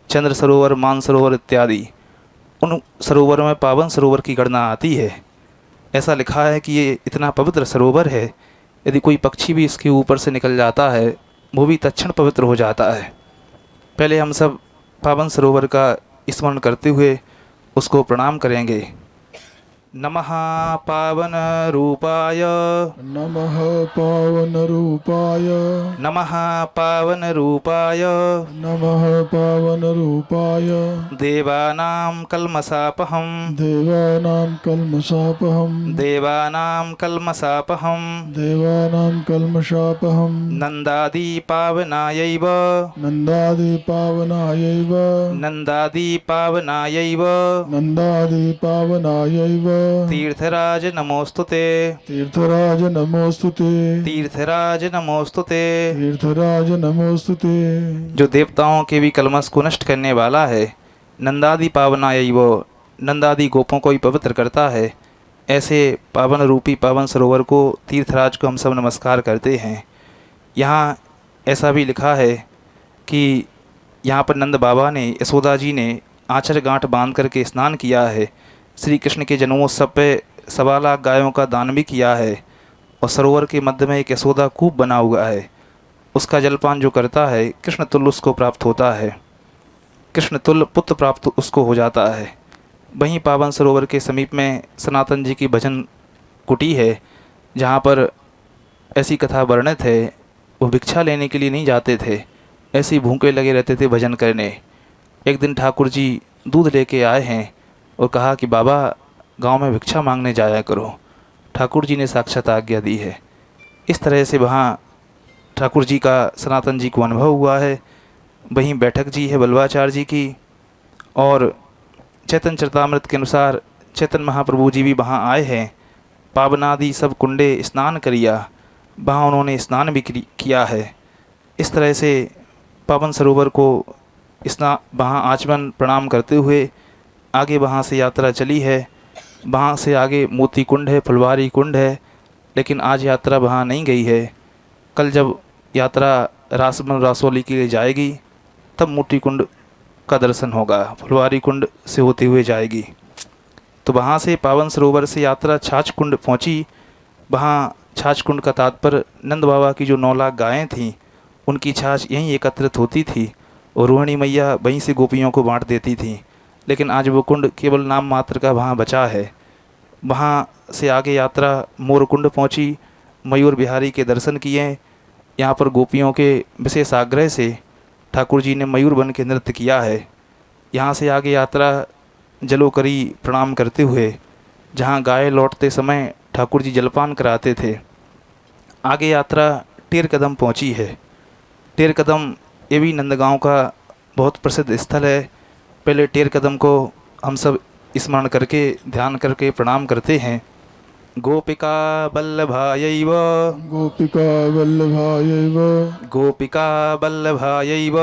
चंद्र सरोवर, मान सरोवर इत्यादि, उन सरोवरों में पावन सरोवर की गणना आती है। ऐसा लिखा है कि ये इतना पवित्र सरोवर है, यदि कोई पक्षी भी इसके ऊपर से निकल जाता है वो भी तत्क्षण पवित्र हो जाता है। पहले हम सब पावन सरोवर का स्मरण करते हुए उसको प्रणाम करेंगे। नमः पावन रूपाय, नमः पावन रूपाय, नमः पावन रूपाय, नमः पावन रूपाय, देवानां कल्मषापहं, देवानां कल्मषापहं, देवानां कल्मषापहं, देवानां कल्मषापहं, नन्दादिपावनायैव, नन्दादिपावनायैव, नन्दादिपावनायैव, नन्दादिपावनायैव, तीर्थराज नमोस्तुते, तीर्थराज नमोस्तुते, तीर्थराज नमोस्तुते। तीर्थराज नमोस्तुते। जो देवताओं के भी कलमश को नष्ट करने वाला है, नंदादि पावनाय वो नंदादि गोपों को ही पवित्र करता है। ऐसे पावन रूपी पावन सरोवर को, तीर्थराज को हम सब नमस्कार करते हैं। यहाँ ऐसा भी लिखा है कि यहाँ पर नंद बाबा ने, यशोदा जी ने आंचर गांठ बांध करके स्नान किया है। श्री कृष्ण के जन्मोत्सव पे 1.25 लाख गायों का दान भी किया है। और सरोवर के मध्य में एक यशोदा कूप बना हुआ है। उसका जलपान जो करता है कृष्ण तुल्य उसको प्राप्त होता है, कृष्ण तुल्य पुत्र प्राप्त उसको हो जाता है। वहीं पावन सरोवर के समीप में सनातन जी की भजन कुटी है, जहाँ पर ऐसी कथा वर्णित है, वो भिक्षा लेने के लिए नहीं जाते थे, ऐसे भूखे लगे रहते थे भजन करने। एक दिन ठाकुर जी दूध लेके आए हैं और कहा कि बाबा गांव में भिक्षा मांगने जाया करो। ठाकुर जी ने साक्षात आज्ञा दी है। इस तरह से वहाँ ठाकुर जी का सनातन जी को अनुभव हुआ है। वहीं बैठक जी है बल्वाचार्य जी की। और चैतन्य चरितामृत के अनुसार चैतन्य महाप्रभु जी भी वहाँ आए हैं। पावनादि सब कुंडे स्नान करिया, वहाँ उन्होंने स्नान भी किया है। इस तरह से पावन सरोवर को वहाँ आचमन प्रणाम करते हुए आगे वहाँ से यात्रा चली है। वहाँ से आगे मोती कुंड है, फुलवारी कुंड है, लेकिन आज यात्रा वहाँ नहीं गई है। कल जब यात्रा रासोली के लिए जाएगी तब मोती कुंड का दर्शन होगा, फुलवारी कुंड से होते हुए जाएगी। तो वहाँ से पावन सरोवर से यात्रा छाछ कुंड पहुँची। वहाँ छाछ कुंड का तात्पर्य नंद बाबा की जो 9 लाख गायें थीं उनकी छाछ यहीं एकत्रित होती थी और रोहिणी मैया वहीं से गोपियों को बांट देती थी। लेकिन आज वो कुंड केवल नाम मात्र का वहाँ बचा है। वहाँ से आगे यात्रा मोर कुंड पहुँची, मयूर बिहारी के दर्शन किए। यहाँ पर गोपियों के विशेष आग्रह से ठाकुर जी ने मयूर बन के नृत्य किया है। यहाँ से आगे यात्रा जलोकरी प्रणाम करते हुए, जहाँ गाय लौटते समय ठाकुर जी जलपान कराते थे, आगे यात्रा टेर कदम पहुँची है। टेर कदम ये भी नंदगांव का बहुत प्रसिद्ध स्थल है। पहले टेर कदम को हम सब स्मरण करके ध्यान करके प्रणाम करते हैं। गोपिका वल्लभायैव, गोपिका वल्लभायैव, गोपिका वल्लभायैव,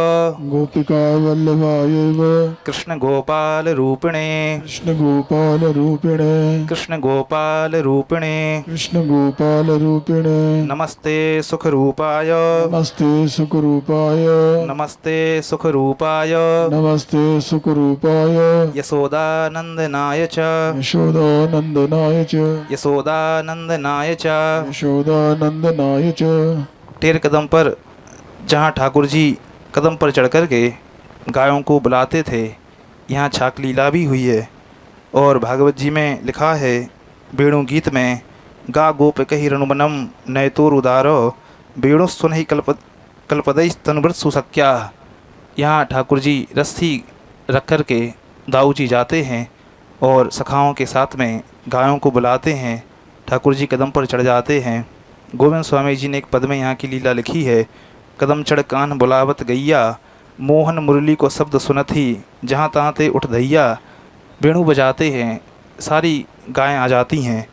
गोपिका वल्लभायैव, कृष्ण गोपाल रूपिणे, कृष्ण गोपाल रूपिणे, कृष्ण गोपाल रूपिणे, कृष्ण गोपाल रूपिणे, नमस्ते सुख रूपाय, नमस्ते सुख रूपाय, नमस्ते सुख रूपाय, नमस्ते सुख रूपाय, यशोदानंदनाय च, यशोदानंदनाय च, यशोदानंदनाय च। यशोदानंदनाय च। टेर कदम पर जहाँ ठाकुर जी कदम पर चढ़ कर के गायों को बुलाते थे, यहाँ छाक लीला भी हुई है। और भागवत जी में लिखा है, वेणु गीत में, गा गोप कही रणुबनम नयतोर उदारो वेणु सुनहि कल्पदई तनुव्रत सुसक्या। यहाँ ठाकुर जी रस्सी रख कर के दाऊ जी जाते हैं और सखाओं के साथ में गायों को बुलाते हैं। ठाकुर जी कदम पर चढ़ जाते हैं। गोविंद स्वामी जी ने एक पद में यहाँ की लीला लिखी है, कदम चढ़ कान बुलावत गैया, मोहन मुरली को शब्द सुनत ही जहाँ तहाँ ते उठ धैया। वेणु बजाते हैं, सारी गायें आ जाती हैं।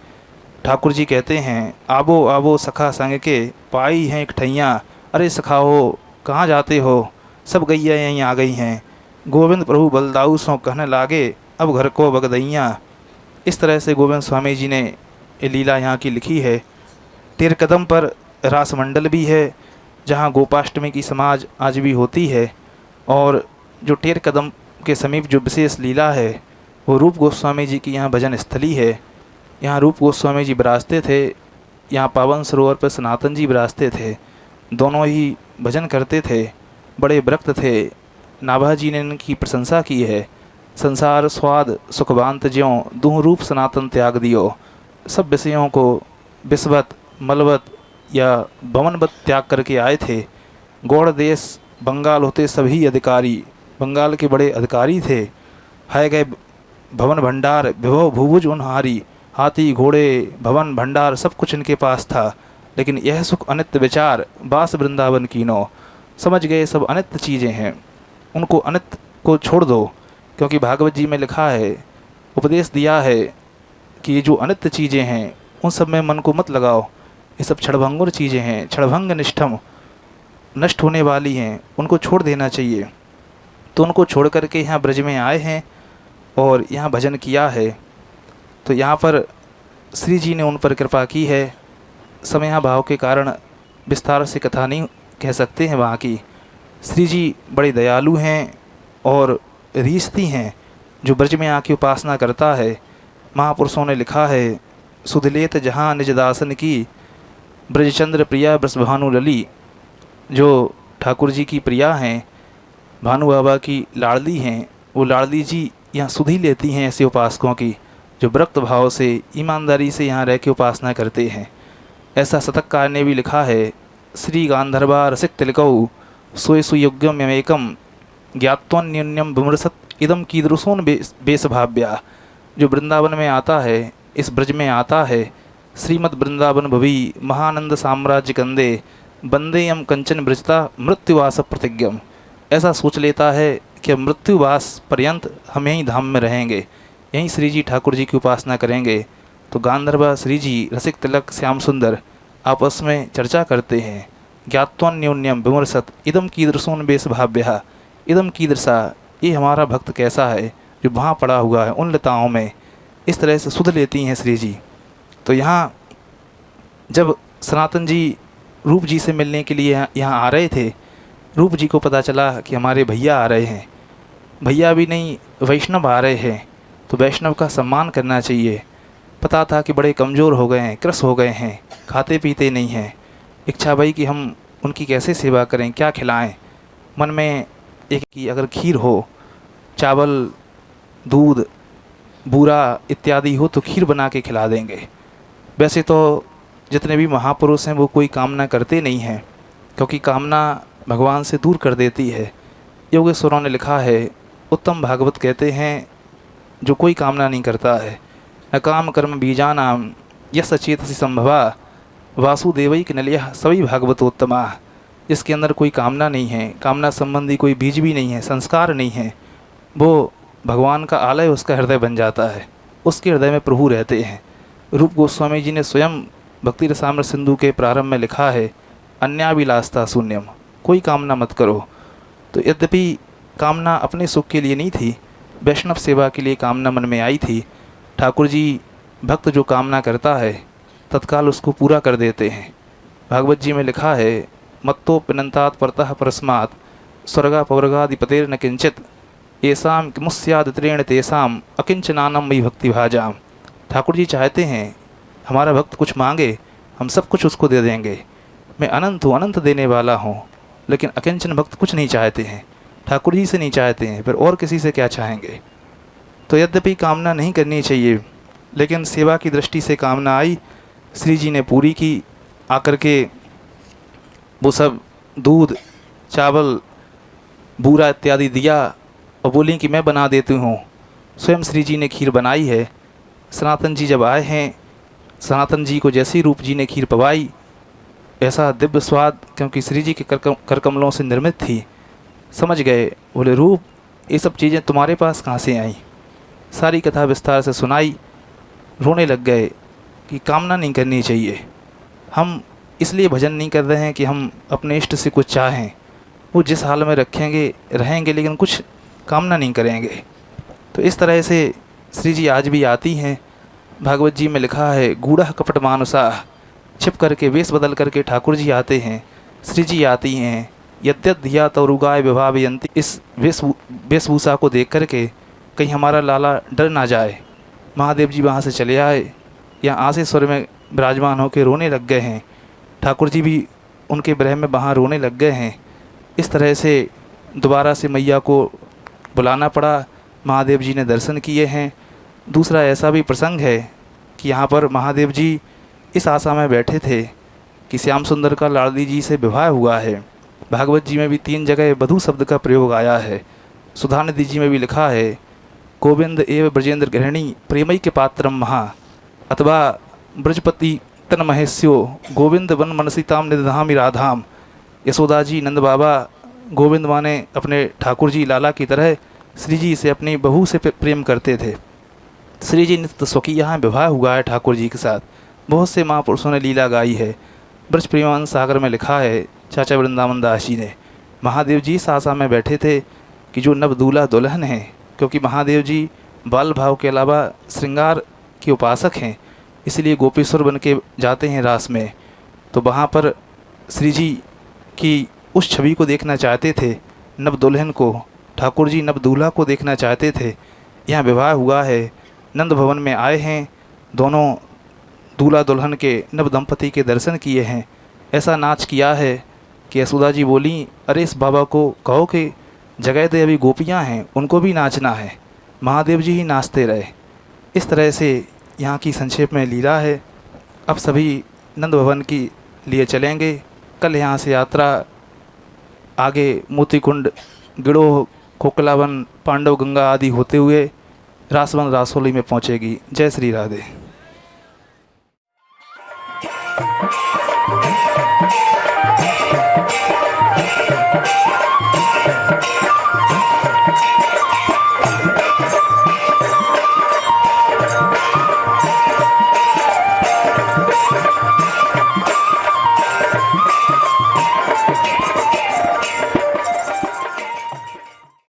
ठाकुर जी कहते हैं, आबो आबो सखा संग के, पाई हैं एक ठैया। अरे सखाओ कहाँ जाते हो, सब गैया यहीं आ गई हैं। गोविंद प्रभु बलदाऊ सो कहने लागे, अब घर को बगदैया। इस तरह से गोविंद स्वामी जी ने ये लीला यहाँ की लिखी है। तेर कदम पर रास मंडल भी है, जहाँ गोपाष्टमी की समाज आज भी होती है। और जो टेर कदम के समीप जो विशेष लीला है वो रूप गोस्वामी जी की यहाँ भजन स्थली है। यहाँ रूप गोस्वामी जी विराजते थे, यहाँ पावन सरोवर पर सनातन जी विराजते थे। दोनों ही भजन करते थे, बड़े व्रक्त थे। नाभा जी ने इनकी प्रशंसा की है। संसार स्वाद सुखवांत ज्यों, दूह रूप सनातन त्याग दियो। सब विषयों को विषवत मलवत या भवनवत त्याग करके आए थे। गौड़ देश बंगाल होते सभी अधिकारी, बंगाल के बड़े अधिकारी थे। है गए भवन भंडार विभव भूभुज उनहारी। हाथी घोड़े भवन भंडार सब कुछ इनके पास था, लेकिन यह सुख अनित्य विचार बास वृंदावन कीनो। समझ गए सब अनित्य चीज़ें हैं, उनको अनित्य को छोड़ दो। क्योंकि भागवत जी में लिखा है, उपदेश दिया है कि ये जो अनित्य चीज़ें हैं उन सब में मन को मत लगाओ। ये सब क्षणभंगुर चीज़ें हैं, क्षणभंग निष्ठम, नष्ट होने वाली हैं, उनको छोड़ देना चाहिए। तो उनको छोड़ करके यहाँ ब्रज में आए हैं और यहाँ भजन किया है। तो यहाँ पर श्री जी ने उन पर कृपा की है। समयाभाव के कारण विस्तार से कथा नहीं कह सकते हैं वहाँ की। श्री जी बड़े दयालु हैं और रीसती हैं। जो ब्रज में आके उपासना करता है, महापुरुषों ने लिखा है, सुधलेत जहाँ निज दासन की, ब्रजचंद्र प्रिया ब्रसभानु लली। जो ठाकुर जी की प्रिया हैं, भानु बाबा की लाडली हैं, वो लाडली जी यहाँ सुधि लेती हैं ऐसे उपासकों की जो व्रत भाव से ईमानदारी से यहाँ रह के उपासना करते हैं। ऐसा शतककार ने भी लिखा है, श्री गांधर्वा रसिक तिलकौ सोय सुयोग्यम यमेकम ज्ञात्वन्योन्यम विमृशत इदम कीदृशोन बेसभाव्या। जो वृंदावन में आता है, इस ब्रज में आता है, श्रीमद् वृंदावन भवी महानंद साम्राज्य कंदे बंदेयम कंचन ब्रजता मृत्युवास प्रतिज्ञम। ऐसा सोच लेता है कि मृत्युवास पर्यंत हम यहीं धाम में रहेंगे, यहीं श्री जी ठाकुर जी की उपासना करेंगे। तो गांधर्वा श्री जी रसिक तिलक श्याम सुंदर आपस में चर्चा करते हैं, ज्ञात्वन्योन्यम विमर्शत इदम कीदृशोन बेसभाव्या। इदम कीदृशा, ये हमारा भक्त कैसा है जो वहाँ पड़ा हुआ है उन लताओं में। इस तरह से सुध लेती हैं श्री जी। तो यहाँ जब सनातन जी रूप जी से मिलने के लिए यहाँ आ रहे थे, रूप जी को पता चला कि हमारे भैया आ रहे हैं, भैया भी नहीं वैष्णव आ रहे हैं, तो वैष्णव का सम्मान करना चाहिए। पता था कि बड़े कमज़ोर हो गए हैं, क्रस हो गए हैं, खाते पीते नहीं हैं। इच्छा भई कि हम उनकी कैसे सेवा करें, क्या खिलाएं। मन में एक कि अगर खीर हो, चावल दूध बूरा इत्यादि हो तो खीर बना के खिला देंगे। वैसे तो जितने भी महापुरुष हैं वो कोई कामना करते नहीं हैं, क्योंकि कामना भगवान से दूर कर देती है। योगेश्वरों ने लिखा है, उत्तम भागवत कहते हैं जो कोई कामना नहीं करता है, न काम कर्म बीजानाम यस चेतसि संभवा वासुदेवैक नलियः सभी भागवतोत्तमा। जिसके अंदर कोई कामना नहीं है, कामना संबंधी कोई बीज भी नहीं है, संस्कार नहीं है, वो भगवान का आलय उसका हृदय बन जाता है, उसके हृदय में प्रभु रहते हैं। रूप गोस्वामी जी ने स्वयं भक्ति रसामृत सिंधु के प्रारंभ में लिखा है, अन्याभिलाषता शून्यम, कोई कामना मत करो। तो यद्यपि कामना अपने सुख के लिए नहीं थी, वैष्णव सेवा के लिए कामना मन में आई थी। ठाकुर जी भक्त जो कामना करता है तत्काल उसको पूरा कर देते हैं। भागवत जी में लिखा है, मत्तो पिनंतात परतः परस्मात् स्वर्गा पवर्गाधिपतेर न किंचित येषाम किमुस्यादित्रेण तेषाम अकिंचनानम मयि भक्ति भाजाम। ठाकुर जी चाहते हैं हमारा भक्त कुछ मांगे, हम सब कुछ उसको दे देंगे। मैं अनंत हूँ, अनंत देने वाला हूँ, लेकिन अकिंचन भक्त कुछ नहीं चाहते हैं, ठाकुर जी से नहीं चाहते हैं, फिर और किसी से क्या चाहेंगे। तो यद्यपि कामना नहीं करनी चाहिए, लेकिन सेवा की दृष्टि से कामना आई, श्री जी ने पूरी की। आकर के वो सब दूध चावल बूरा इत्यादि दिया और बोली कि मैं बना देती हूँ। स्वयं श्री जी ने खीर बनाई है। सनातन जी जब आए हैं, सनातन जी को जैसी रूप जी ने खीर पवाई, ऐसा दिव्य स्वाद, क्योंकि श्री जी के कर कमलों से निर्मित थी। समझ गए, बोले रूप ये सब चीज़ें तुम्हारे पास कहाँ से आई। सारी कथा विस्तार से सुनाई। रोने लग गए कि कामना नहीं करनी चाहिए। हम इसलिए भजन नहीं कर रहे हैं कि हम अपने इष्ट से कुछ चाहें, वो जिस हाल में रखेंगे रहेंगे, लेकिन कुछ कामना नहीं करेंगे। तो इस तरह से श्री जी आज भी आती हैं। भागवत जी में लिखा है, गूढ़ा कपट मानुसा, छिप करके वेश बदल करके ठाकुर जी आते हैं, श्री जी आती हैं। यद्यत धिया तौरुगाय विभावयंती, इस वेशभूषा को देख करके कहीं हमारा लाला डर ना जाए। महादेव जी वहाँ से चले आए, यहाँ आसे स्वर में विराजमान होकर रोने लग गए हैं। ठाकुर जी भी उनके ब्रह में वहाँ रोने लग गए हैं। इस तरह से दोबारा से मैया को बुलाना पड़ा। महादेव जी ने दर्शन किए हैं। दूसरा ऐसा भी प्रसंग है कि यहाँ पर महादेव जी इस आशा में बैठे थे कि श्याम सुंदर का लाडली जी से विवाह हुआ है। भागवत जी में भी 3 जगह वधू शब्द का प्रयोग आया है। सुधानिधि जी में भी लिखा है, गोविंद एव ब्रजेंद्र गृहिणी प्रेमई के पात्रम महा, अथवा ब्रजपति तन महेश्यो गोविंद वन मनसीताम निधामी राधाम। यशोदा जी नंद बाबा गोविंद माने अपने ठाकुर जी लाला की तरह श्री जी से अपनी बहू से प्रेम करते थे। श्री जी नित्य स्वकी यहाँ विवाह हुआ है ठाकुर जी के साथ। बहुत से महापुरुषों ने लीला गाई है। ब्रज प्रेमान सागर में लिखा है चाचा वृंदावन दास जी ने, महादेव जी इस आशा में बैठे थे कि जो नव दूल्हा दुल्हन हैं, क्योंकि महादेव जी बाल भाव के अलावा श्रृंगार के उपासक हैं, इसलिए गोपेश्वर बन के जाते हैं रास में। तो वहाँ पर श्री जी की उस छवि को देखना चाहते थे, नव दुल्हन को, ठाकुर जी नव दूल्हा को देखना चाहते थे। यहाँ विवाह हुआ है, नंद भवन में आए हैं, दोनों दूल्हा दुल्हन के नव दंपति के दर्शन किए हैं। ऐसा नाच किया है कि यशोदा जी बोली, अरे इस बाबा को कहो कि जगह दे, अभी गोपियाँ हैं, उनको भी नाचना है। महादेव जी ही नाचते रहे। इस तरह से यहाँ की संक्षेप में लीला है। अब सभी नंद भवन की लिए चलेंगे। कल यहाँ से यात्रा आगे मोतीकुंड, गिड़ोह, खोखलावन, पांडव गंगा आदि होते हुए रासवन रासोली में पहुँचेगी। जय श्री राधे।